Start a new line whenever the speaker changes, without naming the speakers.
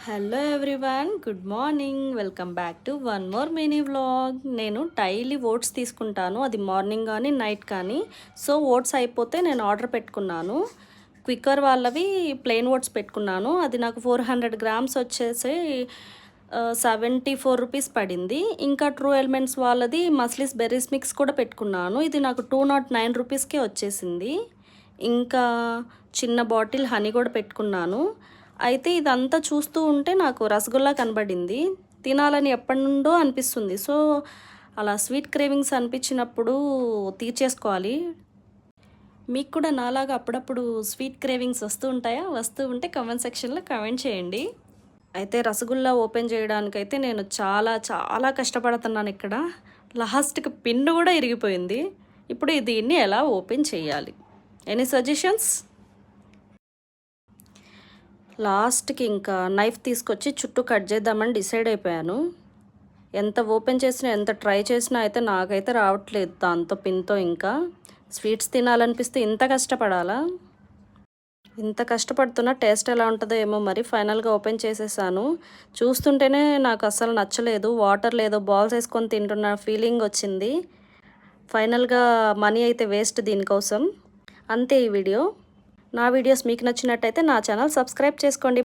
Hello everyone, good morning. Welcome back to one more mini vlog. నేను daily oats తీసుకుంటాను, అది morning కానీ night కానీ. సో ఓట్స్ అయిపోతే నేను ఆర్డర్ పెట్టుకున్నాను. క్విక్కర్ వాళ్ళవి ప్లెయిన్ ఓట్స్ పెట్టుకున్నాను. అది నాకు 400 గ్రామ్స్ వచ్చేసి 74 రూపీస్ పడింది. ఇంకా ట్రూ ఎలిమెంట్స్ వాళ్ళది మస్లిస్ బెర్రీస్ మిక్స్ కూడా పెట్టుకున్నాను. ఇది నాకు 209 రూపీస్కే వచ్చేసింది. ఇంకా చిన్న బాటిల్ హనీ కూడా పెట్టుకున్నాను. అయితే ఇదంతా చూస్తూ ఉంటే నాకు రసగుల్లా కనబడింది. తినాలని ఎప్పటి నుండో అనిపిస్తుంది. సో అలా స్వీట్ క్రేవింగ్స్ అనిపించినప్పుడు తీర్చేసుకోవాలి. మీకు కూడా నాలాగా అప్పుడప్పుడు స్వీట్ క్రేవింగ్స్ వస్తూ ఉంటాయా? వస్తూ ఉంటే కామెంట్ సెక్షన్లో కామెంట్ చేయండి. అయితే రసగుల్లా ఓపెన్ చేయడానికైతే నేను చాలా చాలా కష్టపడుతున్నాను. ఇక్కడ లాస్ట్కి పిన్ను కూడా ఇరిగిపోయింది. ఇప్పుడు దీన్ని ఎలా ఓపెన్ చేయాలి? Any suggestions? లాస్ట్కి ఇంకా నైఫ్ తీసుకొచ్చి చుట్టూ కట్ చేద్దామని డిసైడ్ అయిపోయాను. ఎంత ఓపెన్ చేసినా ఎంత ట్రై చేసినా అయితే నాకైతే రావట్లేదు దాంతో పిన్తో. ఇంకా స్వీట్స్ తినాలనిపిస్తే ఇంత కష్టపడాలా? ఇంత కష్టపడుతున్నా టేస్ట్ ఎలా ఉంటుందో ఏమో. మరి ఫైనల్గా ఓపెన్ చేసేసాను. చూస్తుంటేనే నాకు అస్సలు నచ్చలేదు. వాటర్ లేదో బాల్స్ వేసుకొని తింటున్న ఫీలింగ్ వచ్చింది. ఫైనల్గా మనీ అయితే వేస్ట్ దీనికోసం. అంతే ఈ వీడియో. నా వీడియోస్ మీకు నచ్చినట్టయితే నా ఛానల్ సబ్స్క్రైబ్ చేసుకోండి.